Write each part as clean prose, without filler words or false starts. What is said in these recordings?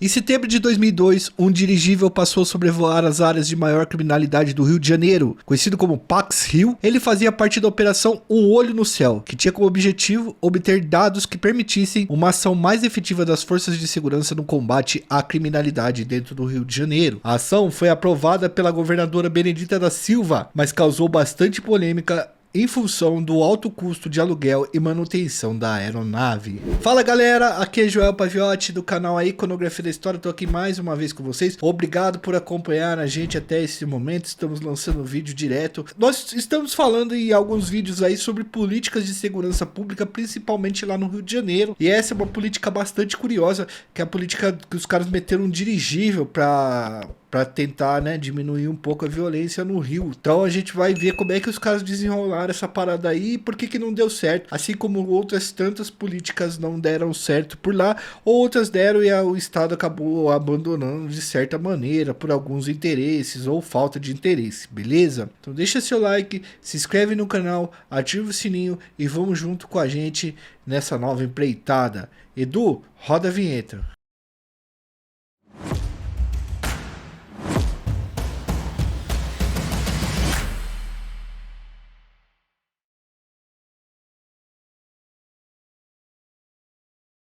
Em setembro de 2002, um dirigível passou a sobrevoar as áreas de maior criminalidade do Rio de Janeiro, conhecido como Pax Rio. Ele fazia parte da operação Um Olho no Céu, que tinha como objetivo obter dados que permitissem uma ação mais efetiva das forças de segurança no combate à criminalidade dentro do Rio de Janeiro. A ação foi aprovada pela governadora Benedita da Silva, mas causou bastante polêmica em função do alto custo de aluguel e manutenção da aeronave. Fala galera, aqui é Joel Paviotti do canal A Iconografia da História, tô aqui mais uma vez com vocês. Obrigado por acompanhar a gente até esse momento, estamos lançando vídeo direto. Nós estamos falando em alguns vídeos aí sobre políticas de segurança pública, principalmente lá no Rio de Janeiro. E essa é uma política bastante curiosa, que é a política que os caras meteram um dirigível para tentar, né, diminuir um pouco a violência no Rio. Então a gente vai ver como é que os caras desenrolaram essa parada aí e por que não deu certo. Assim como outras tantas políticas não deram certo por lá, ou outras deram e o Estado acabou abandonando de certa maneira por alguns interesses ou falta de interesse, beleza? Então deixa seu like, se inscreve no canal, ativa o sininho e vamos junto com a gente nessa nova empreitada. Edu, roda a vinheta.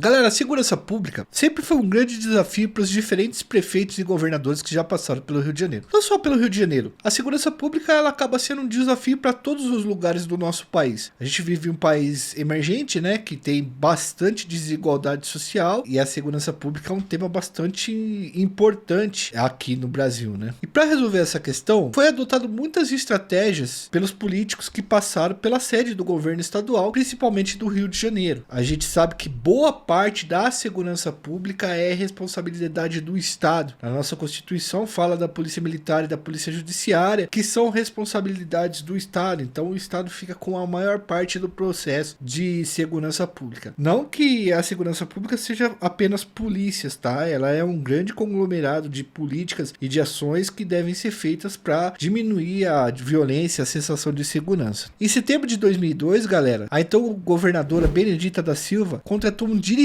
Galera, a segurança pública sempre foi um grande desafio para os diferentes prefeitos e governadores que já passaram pelo Rio de Janeiro. Não só pelo Rio de Janeiro, a segurança pública ela acaba sendo um desafio para todos os lugares do nosso país. A gente vive um país emergente, né, que tem bastante desigualdade social e a segurança pública é um tema bastante importante aqui no Brasil, né? E para resolver essa questão, foi adotado muitas estratégias pelos políticos que passaram pela sede do governo estadual, principalmente do Rio de Janeiro. A gente sabe que boa parte da segurança pública é responsabilidade do Estado. A nossa Constituição fala da Polícia Militar e da Polícia Judiciária, que são responsabilidades do Estado. Então o Estado fica com a maior parte do processo de segurança pública. Não que a segurança pública seja apenas polícias, tá? Ela é um grande conglomerado de políticas e de ações que devem ser feitas para diminuir a violência, a sensação de segurança. Em setembro de 2002, galera, a então governadora Benedita da Silva contratou um dirigível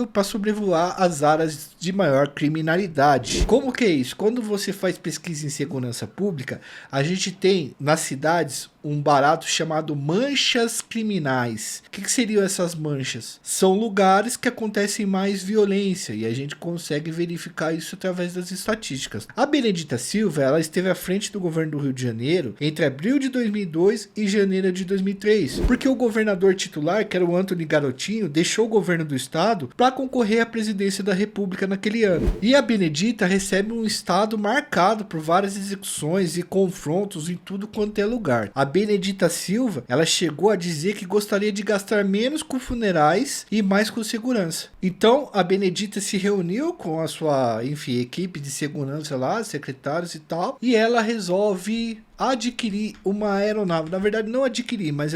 para sobrevoar as áreas de maior criminalidade. Como que é isso? Quando você faz pesquisa em segurança pública, a gente tem nas cidades um barato chamado manchas criminais. O que seriam essas manchas? São lugares que acontecem mais violência e a gente consegue verificar isso através das estatísticas. A Benedita Silva, ela esteve à frente do governo do Rio de Janeiro entre abril de 2002 e janeiro de 2003, porque o governador titular, que era o Antony Garotinho, deixou o governo do estado para concorrer à presidência da República naquele ano. E a Benedita recebe um estado marcado por várias execuções e confrontos em tudo quanto é lugar. A Benedita Silva, ela chegou a dizer que gostaria de gastar menos com funerais e mais com segurança. Então a Benedita se reuniu com a sua, enfim, equipe de segurança lá, secretários e tal, e ela resolve adquirir uma aeronave. Na verdade não adquirir, mas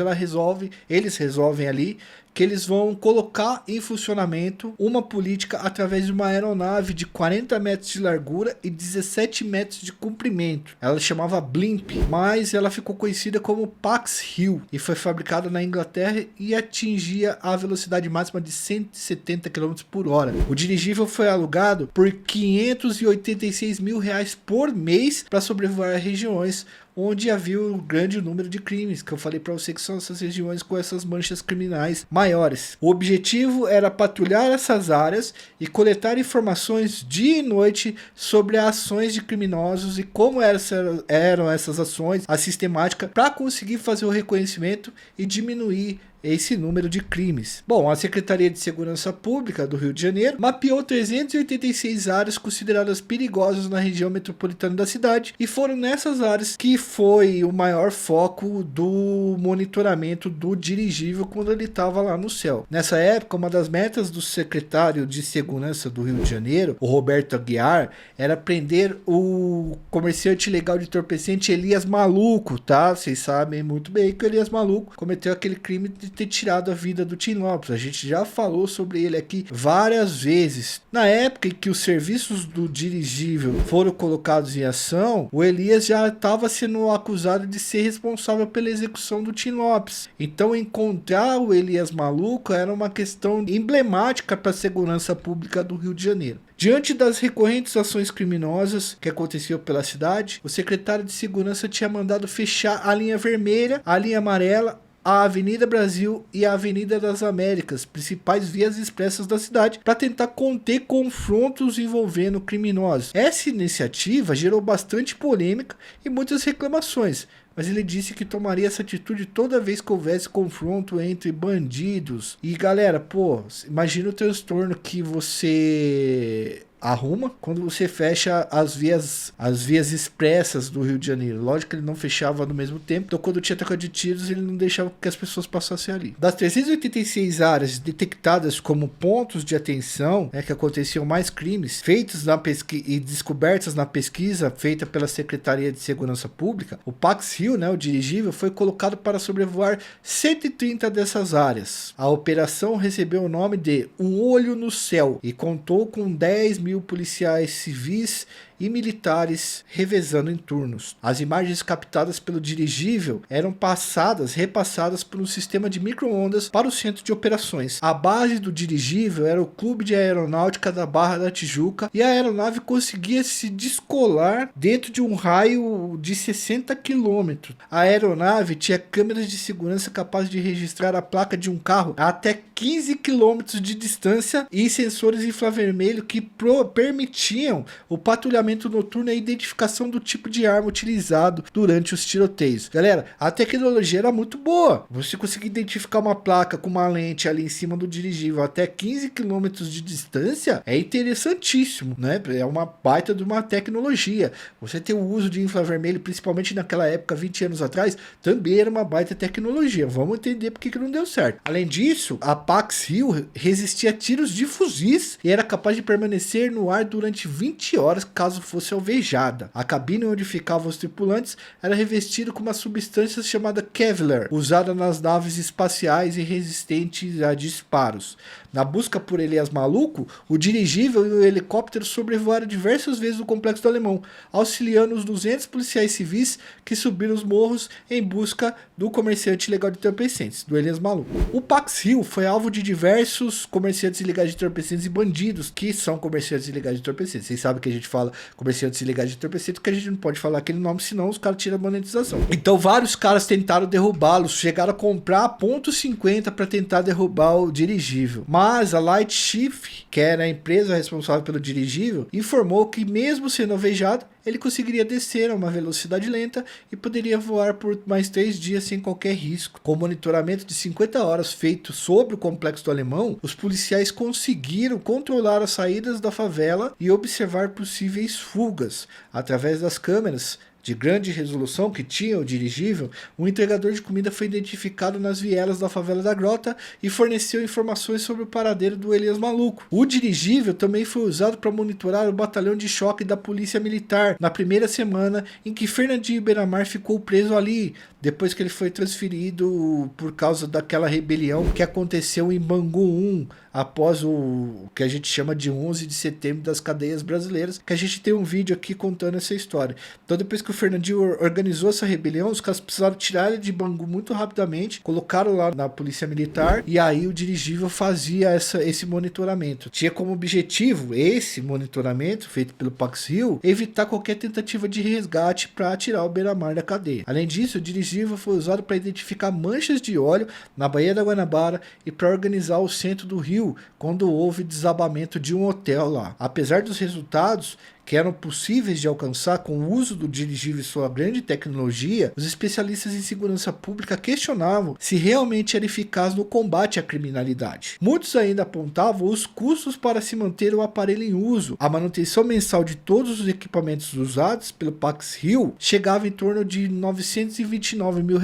eles resolvem ali que eles vão colocar em funcionamento uma política através de uma aeronave de 40 metros de largura e 17 metros de comprimento. Ela chamava Blimp, mas ela ficou conhecida como Pax Rio e foi fabricada na Inglaterra e atingia a velocidade máxima de 170 km por hora. O dirigível foi alugado por R$586 mil por mês para sobrevoar regiões onde havia um grande número de crimes, que eu falei para você que são essas regiões com essas manchas criminais maiores. O objetivo era patrulhar essas áreas e coletar informações dia e noite sobre ações de criminosos e como eram essas ações, a sistemática, para conseguir fazer o reconhecimento e diminuir esse número de crimes. Bom, a Secretaria de Segurança Pública do Rio de Janeiro mapeou 386 áreas consideradas perigosas na região metropolitana da cidade e foram nessas áreas que foi o maior foco do monitoramento do dirigível quando ele estava lá no céu. Nessa época, uma das metas do secretário de Segurança do Rio de Janeiro, o Roberto Aguiar, era prender o comerciante ilegal de entorpecente Elias Maluco, tá? Vocês sabem muito bem que o Elias Maluco cometeu aquele crime de de ter tirado a vida do Tim Lopes. A gente já falou sobre ele aqui várias vezes. Na época em que os serviços do dirigível foram colocados em ação, o Elias já estava sendo acusado de ser responsável pela execução do Tim Lopes. Então encontrar o Elias Maluco era uma questão emblemática para a segurança pública do Rio de Janeiro. Diante das recorrentes ações criminosas que aconteciam pela cidade, o secretário de Segurança tinha mandado fechar a linha vermelha, a linha amarela, a Avenida Brasil e a Avenida das Américas, principais vias expressas da cidade, para tentar conter confrontos envolvendo criminosos. Essa iniciativa gerou bastante polêmica e muitas reclamações, mas ele disse que tomaria essa atitude toda vez que houvesse confronto entre bandidos. E galera, pô, imagina o transtorno que você arruma quando você fecha as vias expressas do Rio de Janeiro. Lógico que ele não fechava no mesmo tempo, então quando tinha troca de tiros ele não deixava que as pessoas passassem ali. Das 386 áreas detectadas como pontos de atenção, que aconteciam mais crimes feitos na e descobertas na pesquisa feita pela Secretaria de Segurança Pública, o Pax Rio, o dirigível, foi colocado para sobrevoar 130 dessas áreas. A operação recebeu o nome de Um Olho no Céu e contou com 10.000 policiais civis e militares revezando em turnos. As imagens captadas pelo dirigível eram repassadas por um sistema de micro-ondas para o centro de operações. A base do dirigível era o Clube de Aeronáutica da Barra da Tijuca e a aeronave conseguia se descolar dentro de um raio de 60 km. A aeronave tinha câmeras de segurança capazes de registrar a placa de um carro a até 15 km de distância e sensores infravermelho que permitiam o patrulhamento noturno e a identificação do tipo de arma utilizado durante os tiroteios. Galera, a tecnologia era muito boa. Você conseguir identificar uma placa com uma lente ali em cima do dirigível até 15 km de distância é interessantíssimo, né? É uma baita de uma tecnologia. Você ter o uso de infravermelho, principalmente naquela época, 20 anos atrás, também era uma baita tecnologia. Vamos entender porque que não deu certo. Além disso, a Pax Rio resistia a tiros de fuzis e era capaz de permanecer no ar durante 20 horas caso fosse alvejada. A cabine onde ficavam os tripulantes era revestida com uma substância chamada Kevlar, usada nas naves espaciais e resistente a disparos. Na busca por Elias Maluco, o dirigível e o helicóptero sobrevoaram diversas vezes o Complexo do Alemão, auxiliando os 200 policiais civis que subiram os morros em busca do comerciante ilegal de entorpecentes, do Elias Maluco. O Pax Rio foi alvo de diversos comerciantes ilegais de entorpecentes e bandidos que são comerciantes ilegais de entorpecentes. Vocês sabem que a gente fala comerciantes ilegais de entorpecentes, porque a gente não pode falar aquele nome, senão os caras tiram a monetização. Então vários caras tentaram derrubá-los, chegaram a comprar a .50 para tentar derrubar o dirigível. Mas a Light Shift, que era a empresa responsável pelo dirigível, informou que mesmo sendo alvejado, ele conseguiria descer a uma velocidade lenta e poderia voar por mais 3 dias sem qualquer risco. Com o monitoramento de 50 horas feito sobre o Complexo do Alemão, os policiais conseguiram controlar as saídas da favela e observar possíveis fugas. Através das câmeras de grande resolução que tinha o dirigível, um entregador de comida foi identificado nas vielas da favela da Grota e forneceu informações sobre o paradeiro do Elias Maluco. O dirigível também foi usado para monitorar o batalhão de choque da Polícia Militar na primeira semana em que Fernandinho Beiramar ficou preso ali, depois que ele foi transferido por causa daquela rebelião que aconteceu em Bangu 1, após o que a gente chama de 11 de setembro das cadeias brasileiras, que a gente tem um vídeo aqui contando essa história. Então depois que o Fernandinho organizou essa rebelião, os caras precisaram tirar ele de Bangu muito rapidamente, colocaram lá na Polícia Militar e aí o dirigível fazia esse monitoramento. Tinha como objetivo esse monitoramento feito pelo Pax Rio evitar qualquer tentativa de resgate para tirar o Beiramar da cadeia. Além disso, o dirigível foi usado para identificar manchas de óleo na Baía da Guanabara e para organizar o centro do Rio quando houve desabamento de um hotel lá. Apesar dos resultados que eram possíveis de alcançar com o uso do dirigível e sua grande tecnologia, os especialistas em segurança pública questionavam se realmente era eficaz no combate à criminalidade. Muitos ainda apontavam os custos para se manter o aparelho em uso. A manutenção mensal de todos os equipamentos usados pelo Pax Rio chegava em torno de R$929 mil.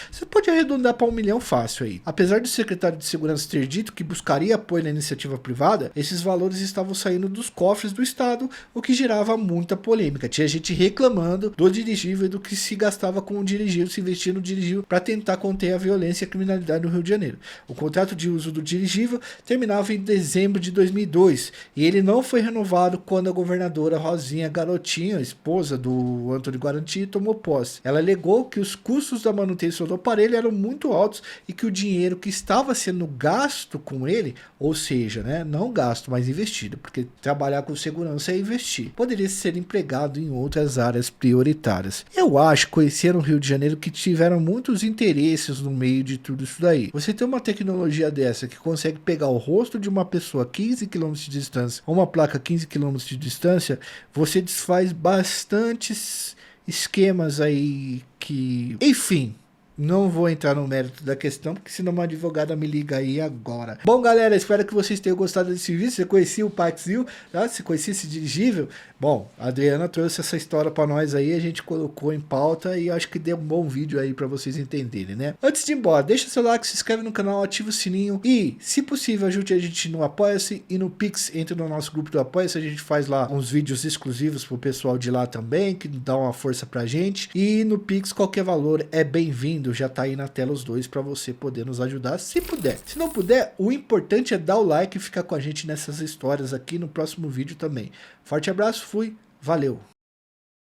Você pode arredondar para 1 milhão fácil aí. Apesar do secretário de Segurança ter dito que buscaria apoio na iniciativa privada, esses valores estavam saindo dos cofres do Estado, o que gerava gerava muita polêmica. Tinha gente reclamando do dirigível e do que se gastava com o dirigível, se investia no dirigível para tentar conter a violência e a criminalidade no Rio de Janeiro. O contrato de uso do dirigível terminava em dezembro de 2002 e ele não foi renovado quando a governadora Rosinha Garotinho, esposa do Antônio Guarantini, tomou posse. Ela alegou que os custos da manutenção do aparelho eram muito altos e que o dinheiro que estava sendo gasto com ele, ou seja, né, não gasto, mas investido, porque trabalhar com segurança é investir, poderia ser empregado em outras áreas prioritárias. Eu acho que conheceram o Rio de Janeiro que tiveram muitos interesses no meio de tudo isso daí. Você tem uma tecnologia dessa que consegue pegar o rosto de uma pessoa a 15 km de distância, ou uma placa a 15 km de distância, você desfaz bastantes esquemas aí que... Enfim, não vou entrar no mérito da questão, porque senão uma advogada me liga aí agora. Bom, galera, espero que vocês tenham gostado desse vídeo. Você conhecia o Paxil, tá? Você conhecia esse dirigível? Bom, a Adriana trouxe essa história para nós aí, a gente colocou em pauta e acho que deu um bom vídeo aí para vocês entenderem, né? Antes de ir embora, deixa seu like, se inscreve no canal, ativa o sininho e, se possível, ajude a gente no Apoia-se e no Pix. Entre no nosso grupo do Apoia-se, a gente faz lá uns vídeos exclusivos pro pessoal de lá também, que dá uma força pra gente. E no Pix, qualquer valor é bem-vindo. Já tá aí na tela os dois para você poder nos ajudar, se puder. Se não puder, o importante é dar o like e ficar com a gente nessas histórias aqui no próximo vídeo também. Forte abraço, fui, valeu!